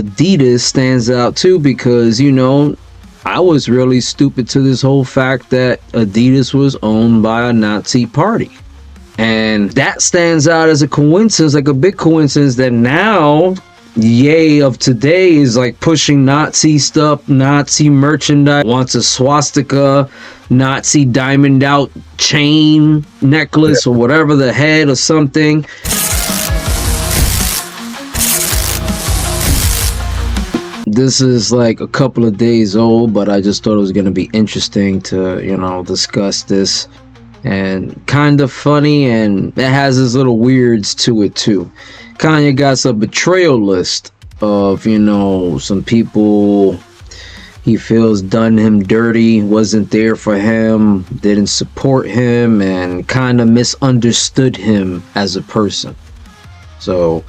Adidas stands out too because, I was really stupid to this whole fact that Adidas was owned by a Nazi party. And that stands out as a coincidence, like a big coincidence, that now Ye of today is like pushing Nazi stuff, Nazi merchandise, wants a swastika, Nazi diamond out chain necklace or whatever, the head or something. This is like a couple of days old, but I just thought it was going to be interesting to, discuss this. And kind of funny, and it has its little weirds to it too. Kanye got a betrayal list of, some people he feels done him dirty, wasn't there for him, didn't support him, and kind of misunderstood him as a person. So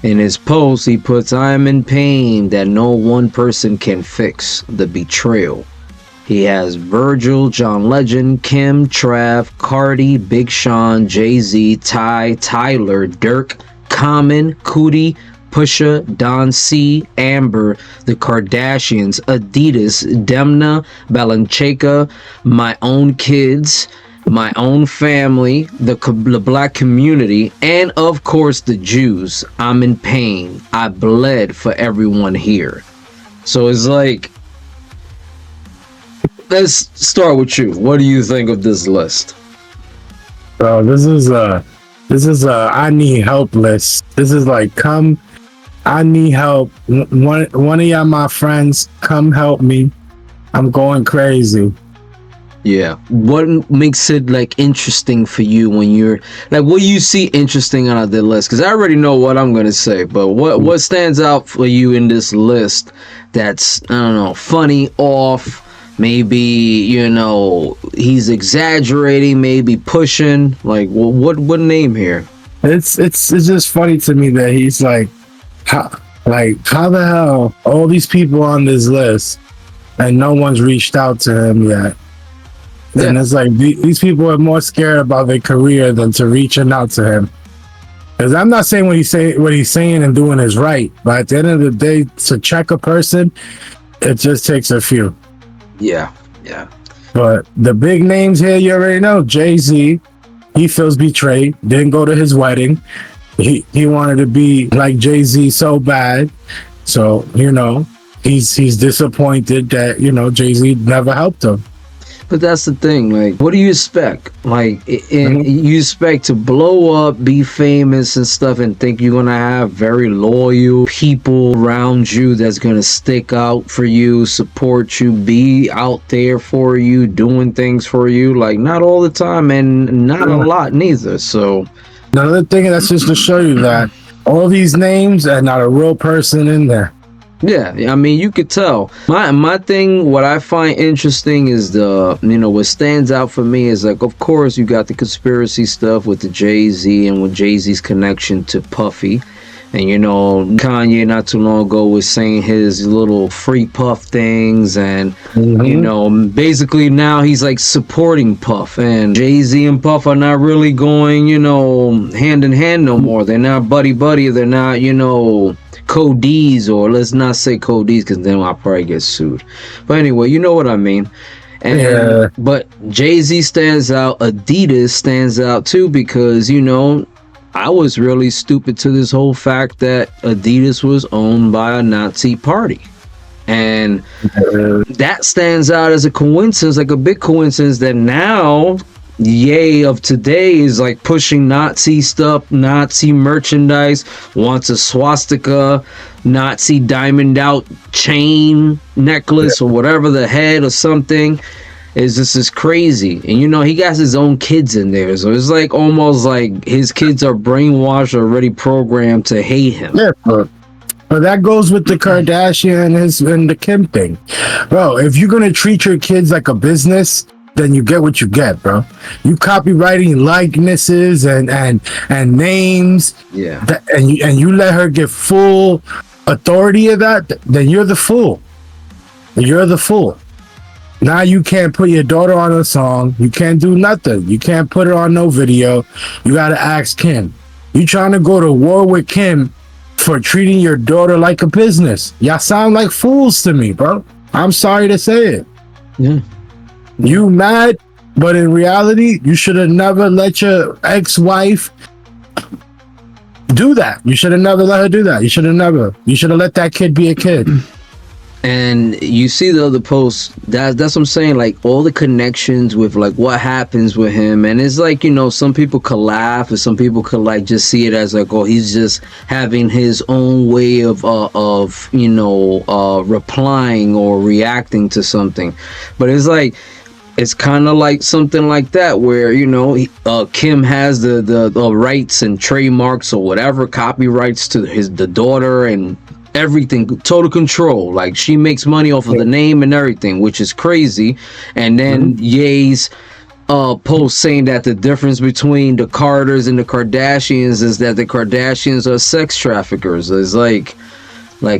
in his post, he puts, "I am in pain that no one person can fix the betrayal." He has Virgil, John Legend, Kim, Trav, Cardi, Big Sean, Jay-Z, Ty, Tyler, Dirk, Common, Cootie, Pusha, Don C, Amber, the Kardashians, Adidas, Demna, Balenciaga, my own kids, my own family, the black community, and of course the Jews. I'm in pain. I bled for everyone here. So it's like, let's start with you. What do you think of this list? Bro, this is a I need help list. This is like, I need help. One of y'all, my friends, come help me. I'm going crazy. Yeah. What makes it like interesting for you when you're like, what do you see interesting out of the list? Because I already know what I'm gonna say, but what stands out for you in this list that's, I don't know, funny, off, maybe, he's exaggerating, maybe pushing, like, what name here? It's just funny to me that he's like, how the hell all these people on this list and no one's reached out to him yet? Yeah. And it's like these people are more scared about their career than to reaching out to him. Because I'm not saying what he's saying and doing is right, but at the end of the day, to check a person, it just takes a few. Yeah. But the big names here, you already know. Jay-Z, he feels betrayed. Didn't go to his wedding. He wanted to be like Jay-Z so bad. So, he's disappointed that, Jay-Z never helped him. But that's the thing, like, what do you expect? Like, you expect to blow up, be famous and stuff, and think you're gonna have very loyal people around you that's gonna stick out for you, support you, be out there for you, doing things for you. Like, not all the time, and not a lot neither. So another thing, that's just to show you that all these names are not a real person in there. Yeah, I mean, you could tell. My thing, what I find interesting is what stands out for me is, like, of course, you got the conspiracy stuff with the Jay-Z and with Jay-Z's connection to Puffy. And, Kanye not too long ago was saying his little free Puff things. And, basically now he's like supporting Puff. And Jay-Z and Puff are not really going, hand in hand no more. They're not buddy-buddy. They're not, Codees, or let's not say Codees because then I'll probably get sued. But anyway, you know what I mean. And but Jay-Z stands out, Adidas stands out too because, I was really stupid to this whole fact that Adidas was owned by a Nazi party. And that stands out as a coincidence, like a big coincidence, that now Ye of today is like pushing Nazi stuff, Nazi merchandise, wants a swastika, Nazi diamond out chain necklace or whatever, the head or something. This is crazy. And he got his own kids in there, so it's like almost like his kids are brainwashed, already programmed to hate him. Yeah, but that goes with the Kardashian and the Kim thing, bro. If you're gonna treat your kids like a business, then you get what you get, bro. You copywriting likenesses and names, and you let her get full authority of that, then you're the fool. You're the fool. Now you can't put your daughter on a song. You can't do nothing. You can't put her on no video. You gotta ask Kim. You trying to go to war with Kim for treating your daughter like a business. Y'all sound like fools to me, bro. I'm sorry to say it. Yeah. You mad, but in reality, you should have never let your ex-wife do that. You should have never let her do that. You should have let that kid be a kid. And you see the other posts, that's what I'm saying, like all the connections with like what happens with him. And it's like, you know, some people could laugh and some people could like just see it as like, oh, he's just having his own way of replying or reacting to something. But it's like, it's kind of like something like that where, you know, Kim has the rights and trademarks or whatever, copyrights to the daughter and everything, total control. Like she makes money off of the name and everything, which is crazy. And then Ye's post saying that the difference between the Carters and the Kardashians is that the Kardashians are sex traffickers. It's like I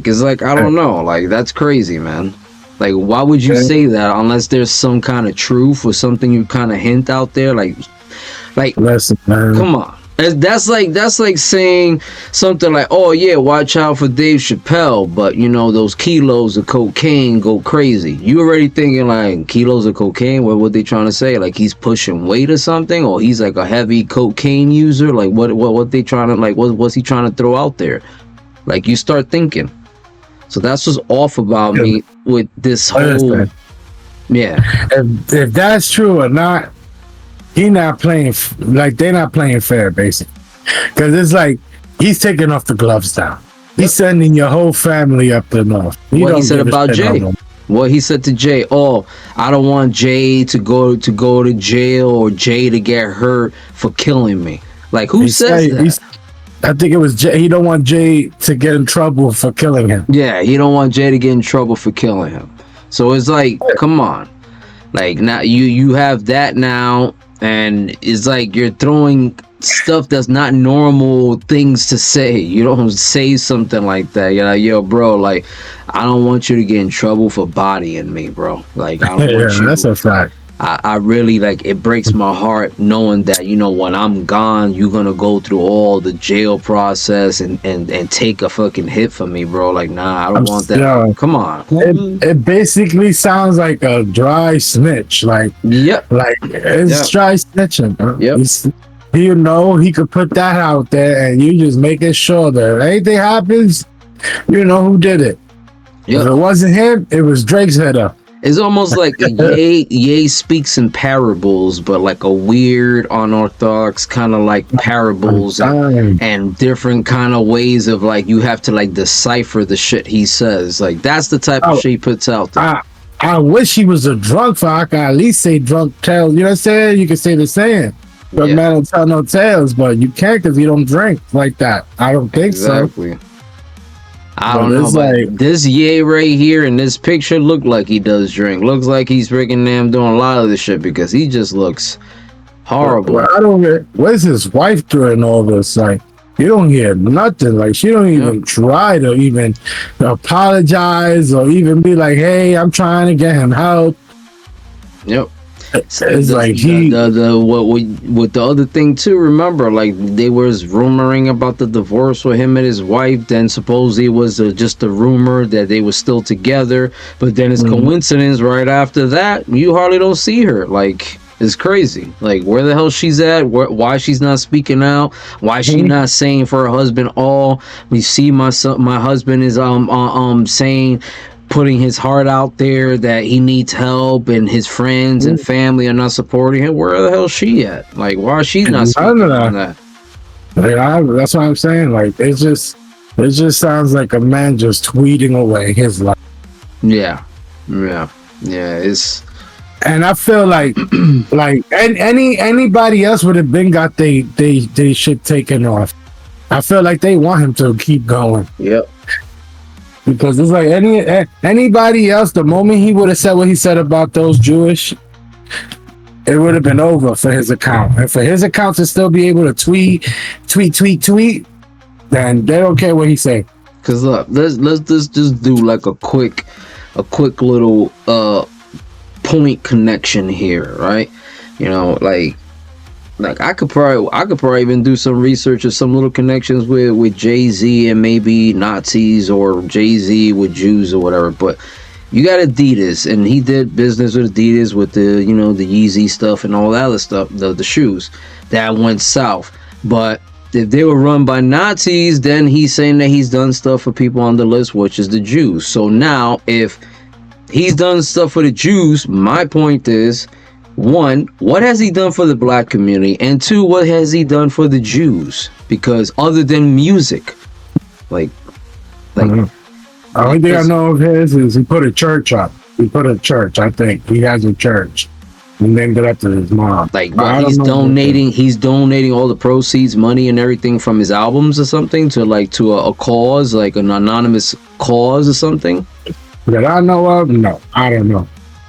don't know, like that's crazy, man. Like, why would you say that unless there's some kind of truth or something you kind of hint out there? Like, Listen, man. come on. That's like saying something like, oh yeah, watch out for Dave Chappelle, but you know those kilos of cocaine go crazy. You already thinking like kilos of cocaine? What they trying to say? Like he's pushing weight or something, or he's like a heavy cocaine user? Like what they trying to like? What's he trying to throw out there? Like you start thinking. So that's what's off about me with this whole. Yeah. If that's true or not. He not playing like they're not playing fair, basically, because it's like he's taking off the gloves down. He's sending your whole family up the north. What he said about Jay? What he said to Jay? Oh, I don't want Jay to go to jail or Jay to get hurt for killing me. Like who says that? I think it was Jay. He don't want Jay to get in trouble for killing him. Yeah, he don't want Jay to get in trouble for killing him. So it's like, come on, like now you have that now. And it's like you're throwing stuff that's not normal things to say. You don't say something like that. You're like, yo, bro, like, I don't want you to get in trouble for bodying me, bro. Like, I don't want you. That's a fact. I really, like, it breaks my heart knowing that, you know, when I'm gone, you're going to go through all the jail process and take a fucking hit for me, bro. Like, nah, I don't want that. Yeah. Come on. It basically sounds like a dry snitch. Like, yep. Like, it's dry snitching, bro. Yep. You know, he could put that out there and you just making sure that if anything happens, you know who did it. Yep. If it wasn't him, it was Drake's head up. It's almost like Ye speaks in parables, but like a weird, unorthodox kind of like parables and different kind of ways of like you have to like decipher the shit he says. Like that's the type of shit he puts out there. I wish he was a drunk, so I could at least say drunk tales. You know what I'm saying? You can say the saying, but man don't tell no tales, but you can't because you don't drink like that. I don't think so. I don't know, but this Ye right here in this picture look like he does drink. Looks like he's freaking damn doing a lot of this shit because he just looks horrible. Well, I don't get, where's his wife during all this? Like, you don't hear nothing. Like, she don't even try to even apologize or even be like, hey, I'm trying to get him help. Yep. It's like with the other thing too. Remember, like they was rumoring about the divorce with him and his wife. Then supposedly it was just a rumor that they were still together. But then it's coincidence. Right after that, you hardly don't see her. Like it's crazy. Like where the hell she's at? Why she's not speaking out? Why she not saying for her husband? All we see my husband is saying. Putting his heart out there that he needs help and his friends and family are not supporting him. Where the hell is she at? Like, why is she not speaking on that? That's what I'm saying. Like, it just sounds like a man just tweeting away his life. Yeah. It's, and I feel like, anybody else would have been got they shit taken off. I feel like they want him to keep going. Yep. Because it's like anybody else, the moment he would have said what he said about those Jewish, it would have been over for his account. And for his account to still be able to tweet, then they don't care what he say. Cause look, let's just do like a quick little point connection here, right? You know, like like I could probably even do some research or some little connections with Jay-Z and maybe Nazis, or Jay-Z with Jews or whatever. But you got Adidas, and he did business with Adidas with the, you know, the Yeezy stuff and all that other stuff, the shoes that went south. But if they were run by Nazis, then he's saying that he's done stuff for people on the list, which is the Jews. So now, if he's done stuff for the Jews, my point is, one, what has he done for the black community? And two, what has he done for the Jews? Because other than music, like, the only thing I know of his is he put a church up. He put a church, I think. He has a church. He named it after his mom. Like, what, he's donating all the proceeds, money and everything from his albums or something to a cause, like an anonymous cause or something? That I know of? No, I don't know.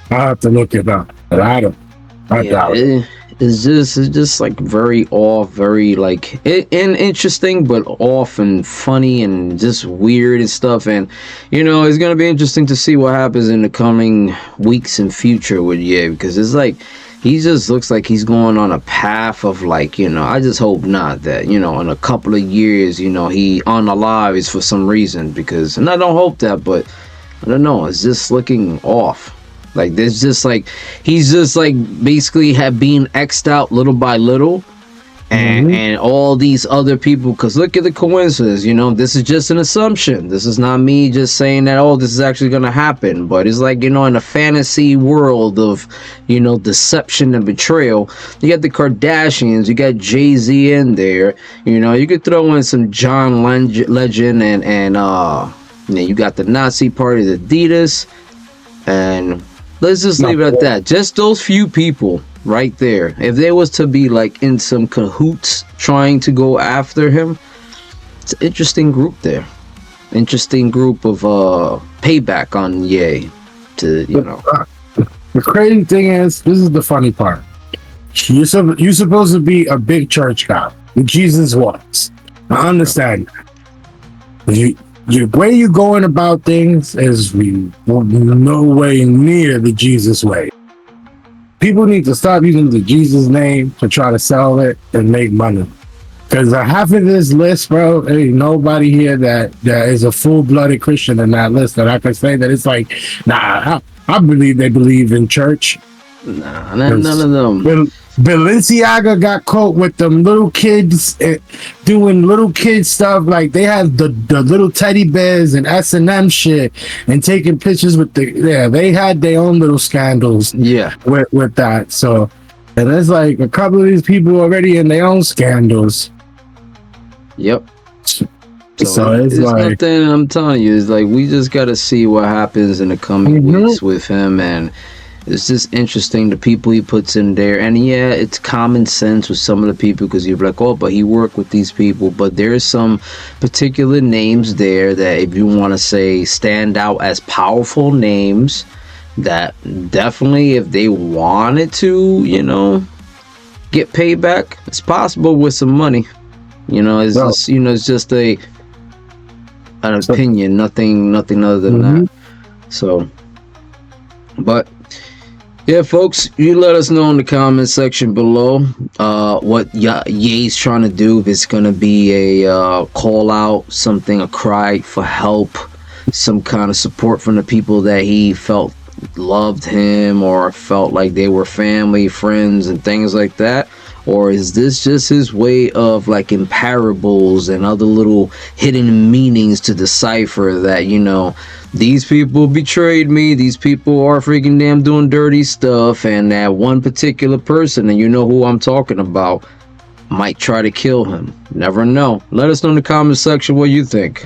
I'll have to look it up. But I doubt it. It's just like very off, very like and interesting, but off and funny and just weird and stuff. And you know, it's gonna be interesting to see what happens in the coming weeks and future with Ye, because it's like he just looks like he's going on a path of, like, you know, I just hope not that, you know, in a couple of years, you know, he unalives for some reason, because, and I don't hope that, but I don't know, it's just looking off. Like, there's just like, he's just like basically being X'd out little by little, and all these other people, because look at the coincidence, you know, this is just an assumption. This is not me just saying that, oh, this is actually going to happen. But it's like, you know, in a fantasy world of, you know, deception and betrayal, you got the Kardashians, you got Jay-Z in there, you know, you could throw in some John Legend and you know, you got the Nazi party, the Adidas, and let's just leave it at that. Just those few people right there. If there was to be like in some cahoots trying to go after him, it's an interesting group there. Interesting group of payback on Ye. To, you know. The crazy thing is, this is the funny part. You're supposed to be a big church guy. Jesus was. I understand that. The way you're going about things is no way near the Jesus way. People need to stop using the Jesus name to try to sell it and make money. Because half of this list, bro, ain't nobody here that is a full-blooded Christian in that list that I can say that it's like, nah, I believe they believe in church. Nah, none of them. Balenciaga got caught with them little kids doing little kid stuff, like they had the little teddy bears and S&M shit and taking pictures with they had their own little scandals with that. So, and there's like a couple of these people already in their own scandals. Yep. So it's like nothing. I'm telling you, it's like we just got to see what happens in the coming weeks with him, and it's just interesting the people he puts in there. And yeah, it's common sense with some of the people, because you're like, oh, but he worked with these people. But there's some particular names there that, if you want to say, stand out as powerful names, that definitely, if they wanted to, you know, get payback, it's possible with some money. You know, it's just, you know, it's just an opinion, nothing other than that. So, but yeah, folks, you let us know in the comment section below what Ye's trying to do. If it's going to be a call out, something, a cry for help, some kind of support from the people that he felt loved him or felt like they were family, friends, and things like that. Or is this just his way of, like, in parables and other little hidden meanings to decipher that, you know, these people betrayed me, these people are freaking damn doing dirty stuff, and that one particular person, and you know who I'm talking about, might try to kill him. Never know. Let us know in the comment section what you think.